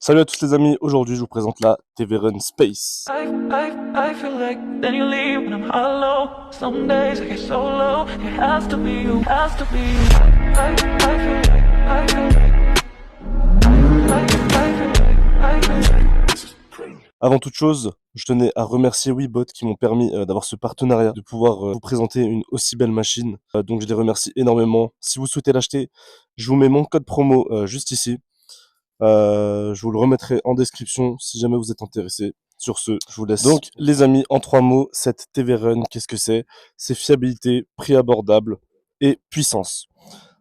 Salut à tous les amis, aujourd'hui je vous présente la TV Run Space. I feel like then you leave when I'm hollow. Some days I get so low. It has to be you, has to be you. I feel like, I feel like, I feel like, I feel like. Avant toute chose, je tenais à remercier Weebot qui m'ont permis d'avoir ce partenariat, de pouvoir vous présenter une aussi belle machine. Donc je les remercie énormément. Si vous souhaitez l'acheter, je vous mets mon code promo juste ici. Je vous le remettrai en description si jamais vous êtes intéressé. Sur ce, je vous laisse. Donc, les amis, en 3 mots, cette TV Run, qu'est-ce que c'est? C'est fiabilité, prix abordable et puissance.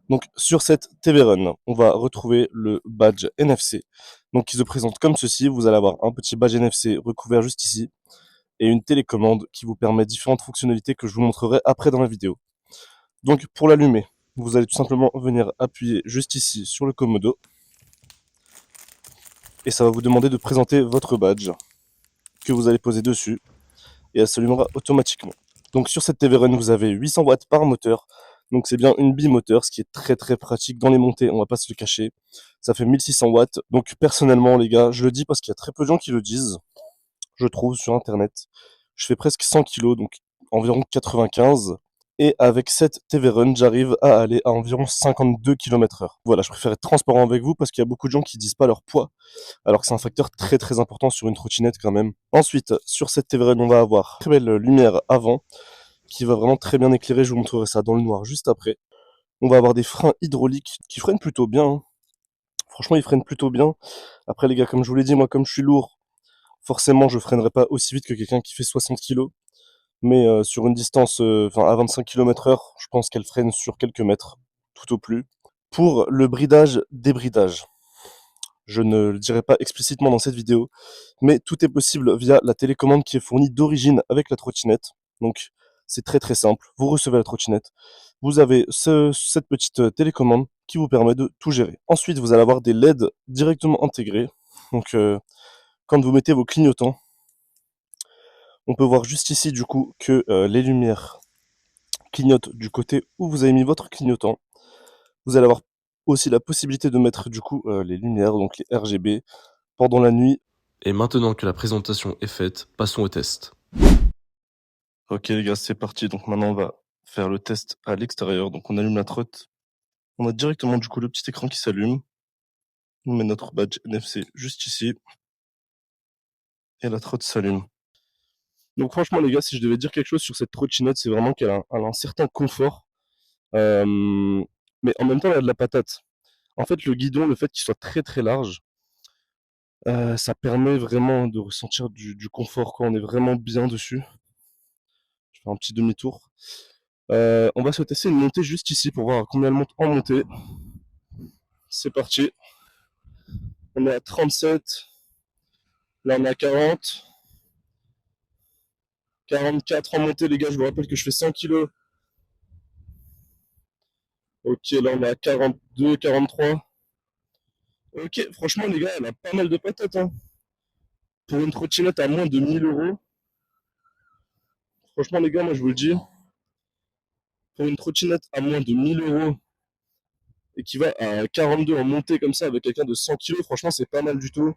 Donc, sur cette TV Run, on va retrouver le badge NFC. Donc, qui se présente comme ceci. Vous allez avoir un petit badge NFC recouvert juste ici et une télécommande qui vous permet différentes fonctionnalités que je vous montrerai après dans la vidéo. Donc, pour l'allumer, vous allez tout simplement venir appuyer juste ici sur le commodo et ça va vous demander de présenter votre badge que vous allez poser dessus et elle s'allumera automatiquement. Donc sur cette TV Run, vous avez 800 watts par moteur. Donc c'est bien une bimoteur, ce qui est très très pratique dans les montées, on va pas se le cacher. Ça fait 1600 watts. Donc personnellement les gars, je le dis parce qu'il y a très peu de gens qui le disent, je trouve, sur internet. Je fais presque 100 kg, donc environ 95. Et avec cette TV Run, j'arrive à aller à environ 52 km/h. Voilà, je préfère être transparent avec vous parce qu'il y a beaucoup de gens qui disent pas leur poids, alors que c'est un facteur très très important sur une trottinette quand même. Ensuite, sur cette TV Run, on va avoir très belle lumière avant, qui va vraiment très bien éclairer, je vous montrerai ça dans le noir juste après. On va avoir des freins hydrauliques qui freinent plutôt bien, hein. Franchement, ils freinent plutôt bien. Après les gars, comme je vous l'ai dit, moi comme je suis lourd, forcément je freinerai pas aussi vite que quelqu'un qui fait 60 kg. Mais sur une distance à 25 km/h, je pense qu'elle freine sur quelques mètres, tout au plus. Pour le bridage, débridage, je ne le dirai pas explicitement dans cette vidéo, mais tout est possible via la télécommande qui est fournie d'origine avec la trottinette. Donc c'est très très simple, vous recevez la trottinette, vous avez cette petite télécommande qui vous permet de tout gérer. Ensuite vous allez avoir des LED directement intégrés, donc quand vous mettez vos clignotants, on peut voir juste ici du coup que les lumières clignotent du côté où vous avez mis votre clignotant. Vous allez avoir aussi la possibilité de mettre du coup les lumières, donc les RGB, pendant la nuit. Et maintenant que la présentation est faite, passons au test. Ok les gars, c'est parti. Donc maintenant on va faire le test à l'extérieur. Donc on allume la trotte. On a directement du coup le petit écran qui s'allume. On met notre badge NFC juste ici. Et la trotte s'allume. Donc franchement les gars, si je devais dire quelque chose sur cette trottinette, c'est vraiment qu'elle a un certain confort. Mais en même temps, elle a de la patate. En fait, le guidon, le fait qu'il soit très très large, ça permet vraiment de ressentir du confort, quoi. On est vraiment bien dessus. Je fais un petit demi-tour. On va se tester une montée juste ici pour voir combien elle monte en montée. C'est parti. On est à 37. Là, on est à 40. 44 en montée, les gars. Je vous rappelle que je fais 100 kg. Ok, là, on est à 42, 43. Ok, franchement, les gars, elle a pas mal de patates, hein. Pour une trottinette à moins de 1 000 euros. Franchement, les gars, moi, je vous le dis. Pour une trottinette à moins de 1 000 euros et qui va à 42 en montée comme ça avec quelqu'un de 100 kg, franchement, c'est pas mal du tout.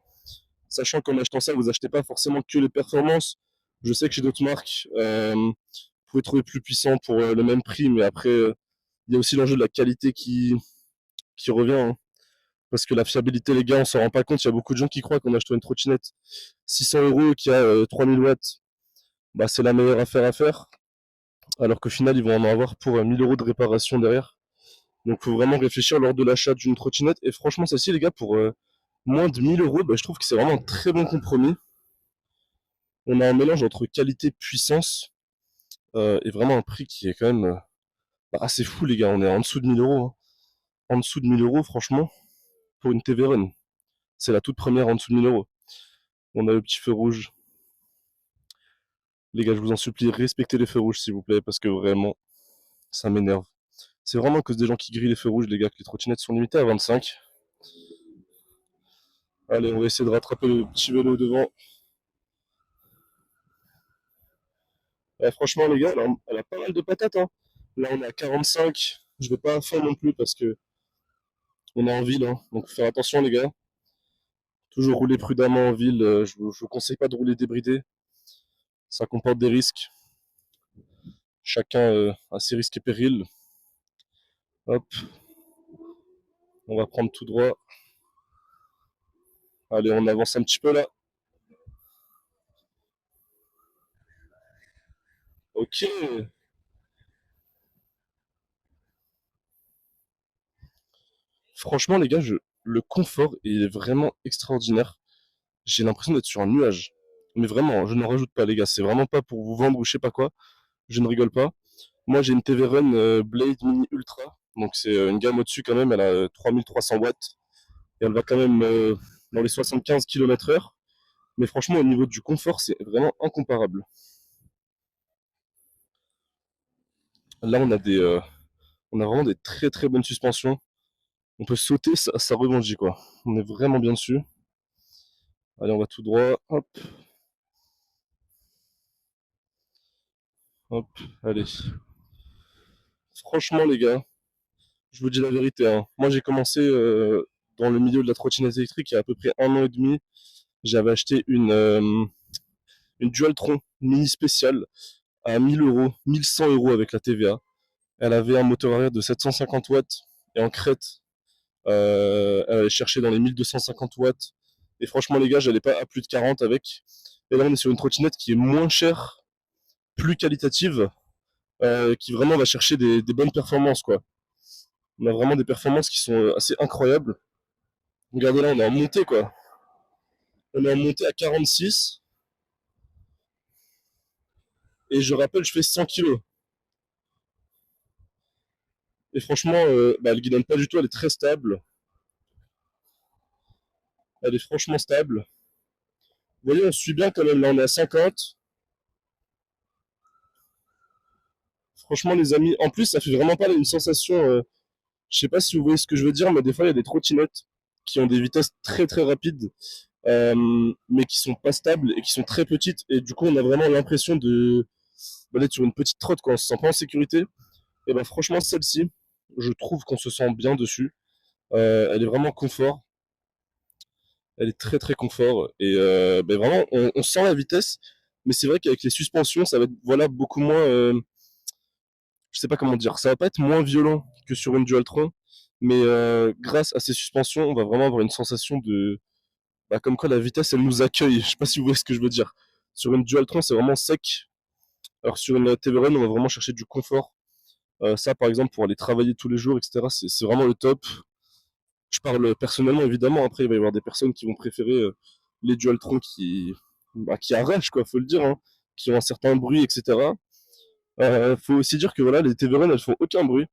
Sachant qu'en achetant ça, vous achetez pas forcément que les performances. Je sais que chez d'autres marques, vous pouvez trouver plus puissant pour le même prix, mais après, il y a aussi l'enjeu de la qualité qui revient, hein. Parce que la fiabilité, les gars, on s'en rend pas compte. Il y a beaucoup de gens qui croient qu'on achète une trottinette 600 euros qui a 3000 watts, bah, c'est la meilleure affaire à faire. Alors qu'au final, ils vont en avoir pour 1000 euros de réparation derrière. Donc, faut vraiment réfléchir lors de l'achat d'une trottinette. Et franchement, celle-ci, les gars, pour moins de 1000 euros, bah, je trouve que c'est vraiment un très bon compromis. On a un mélange entre qualité, puissance et vraiment un prix qui est quand même assez fou, les gars. On est en dessous de 1000 euros, hein. En dessous de 1000 euros, franchement, pour une TV Run. C'est la toute première en dessous de 1000 euros. On a le petit feu rouge. Les gars, je vous en supplie, respectez les feux rouges, s'il vous plaît, parce que vraiment, ça m'énerve. C'est vraiment à cause des gens qui grillent les feux rouges, les gars, que les trottinettes sont limitées à 25. Allez, on va essayer de rattraper le petit vélo devant. Franchement, les gars, elle a pas mal de patates, hein. Là, on est à 45. Je vais pas à fond non plus parce que on est en ville, hein. Donc, faut faire attention, les gars. Toujours rouler prudemment en ville. Je vous conseille pas de rouler débridé. Ça comporte des risques. Chacun a ses risques et périls. Hop, on va prendre tout droit. Allez, on avance un petit peu là. Ok. Franchement, les gars, le confort il est vraiment extraordinaire. J'ai l'impression d'être sur un nuage. Mais vraiment, je n'en rajoute pas, les gars. C'est vraiment pas pour vous vendre ou je sais pas quoi. Je ne rigole pas. Moi, j'ai une TV Run Blade Mini Ultra. Donc, c'est une gamme au-dessus quand même. Elle a 3300 watts. Et elle va quand même dans les 75 km/h. Mais franchement, au niveau du confort, c'est vraiment incomparable. Là, on a vraiment des très très bonnes suspensions. On peut sauter, ça rebondit quoi. On est vraiment bien dessus. Allez, on va tout droit. Hop, hop, allez. Franchement, les gars, je vous dis la vérité, hein. Moi, j'ai commencé dans le milieu de la trottinette électrique il y a à peu près 1 an et demi. J'avais acheté une Dualtron mini spéciale à 1000 euros, 1100 euros avec la TVA. Elle avait un moteur arrière de 750 watts et en crête, elle allait chercher dans les 1250 watts. Et franchement, les gars, j'allais pas à plus de 40 avec. Et là, on est sur une trottinette qui est moins chère, plus qualitative, qui vraiment va chercher des bonnes performances, quoi. On a vraiment des performances qui sont assez incroyables. Regardez là, on est en montée, quoi. On est en montée à 46. Et je rappelle, je fais 100 kilos. Et franchement, bah, elle guidonne pas du tout, elle est très stable. Elle est franchement stable. Vous voyez, on suit bien quand même. Là, on est à 50. Franchement, les amis, en plus, ça fait vraiment pas une sensation. Je sais pas si vous voyez ce que je veux dire, mais des fois, il y a des trottinettes qui ont des vitesses très très rapides, mais qui sont pas stables et qui sont très petites. Et du coup, on a vraiment l'impression d'être sur une petite trotte, quoi. On se sent pas en sécurité. Et ben, franchement, celle-ci, je trouve qu'on se sent bien dessus. Elle est vraiment confort. Elle est très très confort. Et ben, vraiment, on sent la vitesse. Mais c'est vrai qu'avec les suspensions, ça va être voilà, beaucoup moins. Je sais pas comment dire. Ça va pas être moins violent que sur une Dualtron. Mais grâce à ces suspensions, on va vraiment avoir une sensation de. Bah, comme quoi la vitesse, elle nous accueille. Je sais pas si vous voyez ce que je veux dire. Sur une Dualtron, c'est vraiment sec. Alors sur une TVRN, on va vraiment chercher du confort. Ça, par exemple, pour aller travailler tous les jours, etc., c'est vraiment le top. Je parle personnellement, évidemment. Après, il va y avoir des personnes qui vont préférer les Dualtron qui arrachent, quoi, faut le dire, hein, qui ont un certain bruit, etc. Faut aussi dire que voilà, les TVRN, elles font aucun bruit.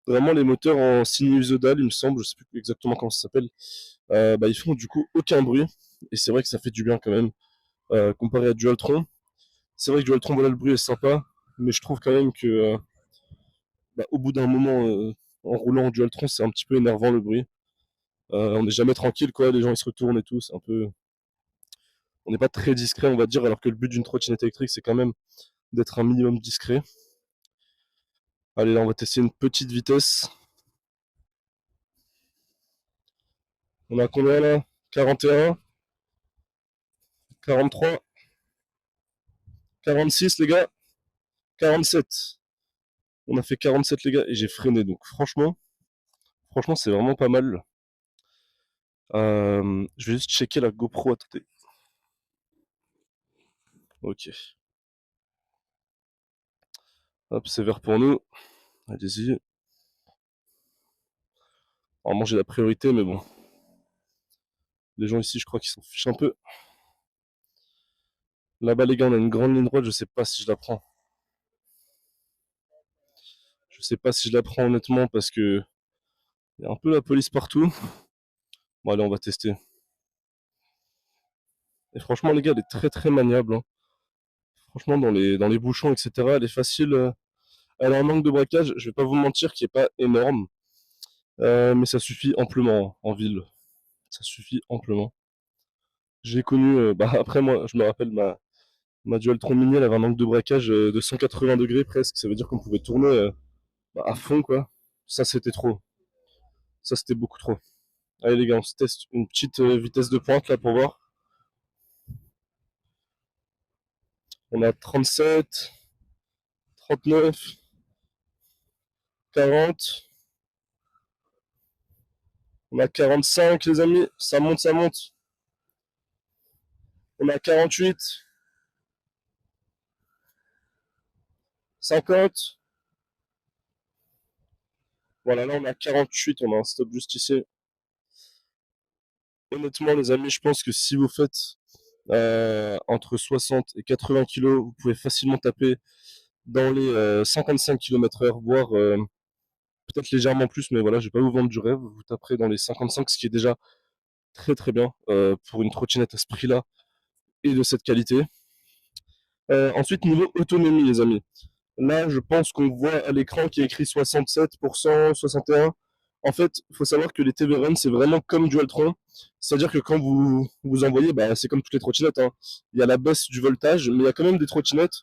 Vraiment, les moteurs en sinusoidal, il me semble, je sais plus exactement comment ça s'appelle, bah, ils font du coup aucun bruit. Et c'est vrai que ça fait du bien quand même, comparé à Dualtron. C'est vrai que Dualtron, voilà, le bruit est sympa, mais je trouve quand même que bah, au bout d'un moment, en roulant en Dualtron, c'est un petit peu énervant le bruit. On n'est jamais tranquille, quoi. Les gens ils se retournent et tout. C'est un peu. On n'est pas très discret, on va dire, alors que le but d'une trottinette électrique, c'est quand même d'être un minimum discret. Allez, là, on va tester une petite vitesse. On a combien là? 41, 43, 46, les gars. 47. On a fait 47, les gars, et j'ai freiné. Donc, franchement, c'est vraiment pas mal. Je vais juste checker la GoPro. Attendez. Ok. Hop, c'est vert pour nous. Allez-y. Normalement, j'ai la priorité, mais bon. Les gens ici, je crois qu'ils s'en fichent un peu. Là-bas, les gars, on a une grande ligne droite. Je sais pas si je la prends. Je sais pas si je la prends honnêtement parce que il y a un peu la police partout. Bon, allez, on va tester. Et franchement, les gars, elle est très très maniable, hein. Franchement, dans les bouchons, etc., elle est facile. Elle a un angle de braquage, je vais pas vous mentir, qui est pas énorme. Mais ça suffit amplement en ville. Ça suffit amplement. J'ai connu, bah après moi, je me rappelle ma Dualtron Mini, elle avait un angle de braquage de 180 degrés presque. Ça veut dire qu'on pouvait tourner bah, à fond, quoi. Ça, c'était trop. Ça, c'était beaucoup trop. Allez les gars, on se teste une petite vitesse de pointe là pour voir. On a 37, 39, 40. On a 45 les amis, ça monte, ça monte. On a 48, 50. Voilà, là on a 48, on a un stop juste ici. Honnêtement les amis, je pense que si vous faites entre 60 et 80 kilos, vous pouvez facilement taper dans les 55 km/h, voire peut-être légèrement plus, mais voilà, je vais pas vous vendre du rêve. Vous taperez dans les 55, ce qui est déjà très très bien pour une trottinette à ce prix-là et de cette qualité. Ensuite, niveau autonomie, les amis. Là, je pense qu'on voit à l'écran qui est écrit 67%, 61%. En fait, il faut savoir que les TV Run, c'est vraiment comme Dualtron. C'est-à-dire que quand vous envoyez, bah, c'est comme toutes les trottinettes, hein. Il y a la baisse du voltage, mais il y a quand même des trottinettes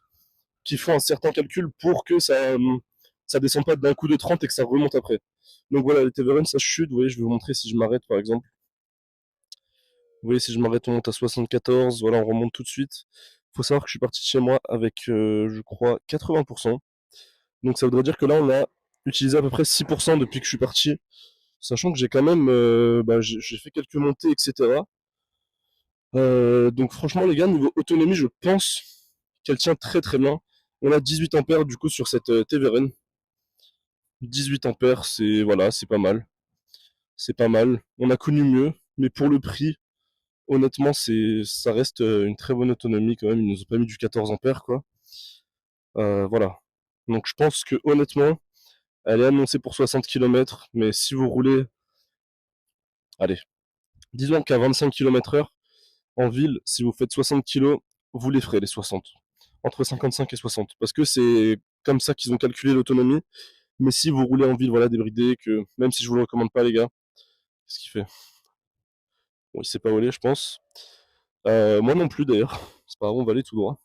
qui font un certain calcul pour que ça descende pas d'un coup de 30 et que ça remonte après. Donc voilà, les TV Run, ça chute. Vous voyez, je vais vous montrer si je m'arrête, par exemple. Vous voyez, si je m'arrête, on monte à 74. Voilà, on remonte tout de suite. Il faut savoir que je suis parti de chez moi avec, je crois, 80%. Donc ça voudrait dire que là, on a utilisé à peu près 6% depuis que je suis parti. Sachant que j'ai quand même, bah, j'ai fait quelques montées, etc. Donc franchement, les gars, niveau autonomie, je pense qu'elle tient très très bien. On a 18 ampères du coup sur cette TVRN. 18 ampères, c'est voilà, c'est pas mal. C'est pas mal. On a connu mieux, mais pour le prix, honnêtement, ça reste une très bonne autonomie quand même. Ils nous ont pas mis du 14 ampères quoi. Voilà. Donc je pense que honnêtement, elle est annoncée pour 60 km, mais si vous roulez, allez, disons qu'à 25 km/h, en ville, si vous faites 60 kg, vous les ferez les 60. Entre 55 et 60. Parce que c'est comme ça qu'ils ont calculé l'autonomie. Mais si vous roulez en ville, voilà, débridé, que même si je vous le recommande pas, les gars, qu'est-ce qu'il fait? Bon, il sait pas voler, je pense. Moi non plus, d'ailleurs. C'est pas grave, on va aller tout droit.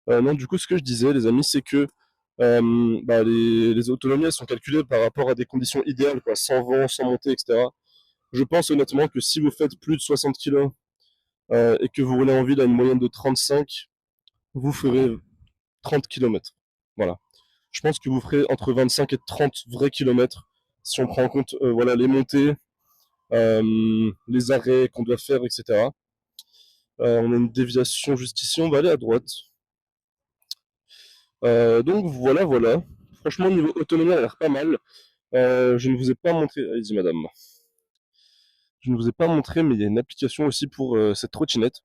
Non, du coup, ce que je disais, les amis, c'est que bah, les autonomies, elles sont calculées par rapport à des conditions idéales, quoi, sans vent, sans montée, etc. Je pense honnêtement que si vous faites plus de 60 kg et que vous roulez en ville à une moyenne de 35, vous ferez 30 km. Voilà. Je pense que vous ferez entre 25 et 30 vrais kilomètres si on prend en compte voilà, les montées, les arrêts qu'on doit faire, etc. On a une déviation juste ici, on va aller à droite. Donc voilà, voilà. Franchement, niveau autonomie, elle a l'air pas mal. Je ne vous ai pas montré, allez-y madame. Je ne vous ai pas montré, mais il y a une application aussi pour cette trottinette.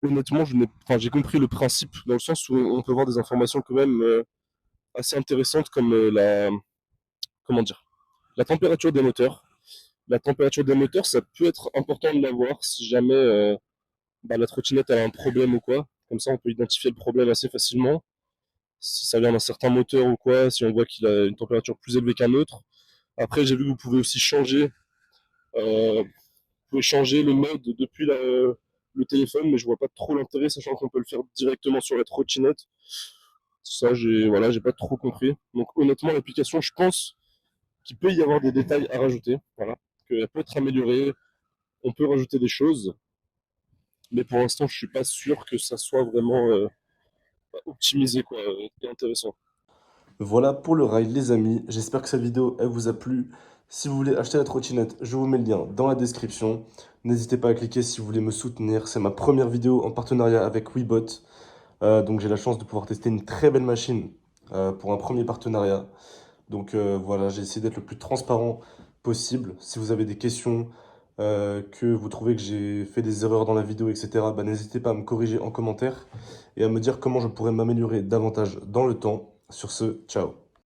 Honnêtement, j'ai compris le principe dans le sens où on peut voir des informations quand même assez intéressantes comme comment dire, la température des moteurs. La température des moteurs, ça peut être important de l'avoir si jamais bah, la trottinette a un problème ou quoi. Comme ça, on peut identifier le problème assez facilement. Si ça vient d'un certain moteur ou quoi, si on voit qu'il a une température plus élevée qu'un autre. Après, j'ai vu que vous pouvez aussi vous pouvez changer le mode depuis le téléphone, mais je vois pas trop l'intérêt, sachant qu'on peut le faire directement sur la trottinette. Ça, j'ai pas trop compris. Donc honnêtement, l'application, je pense qu'il peut y avoir des détails à rajouter. Voilà, qu'elle peut être améliorée. On peut rajouter des choses, mais pour l'instant, je suis pas sûr que ça soit vraiment optimisé quoi, et intéressant. Voilà pour le ride les amis, j'espère que cette vidéo elle vous a plu. Si vous voulez acheter la trottinette, je vous mets le lien dans la description. N'hésitez pas à cliquer si vous voulez me soutenir. C'est ma première vidéo en partenariat avec Webot. Donc j'ai la chance de pouvoir tester une très belle machine pour un premier partenariat. Donc voilà, j'ai essayé d'être le plus transparent possible. Si vous avez des questions, que vous trouvez que j'ai fait des erreurs dans la vidéo, etc., bah, n'hésitez pas à me corriger en commentaire et à me dire comment je pourrais m'améliorer davantage dans le temps. Sur ce, ciao.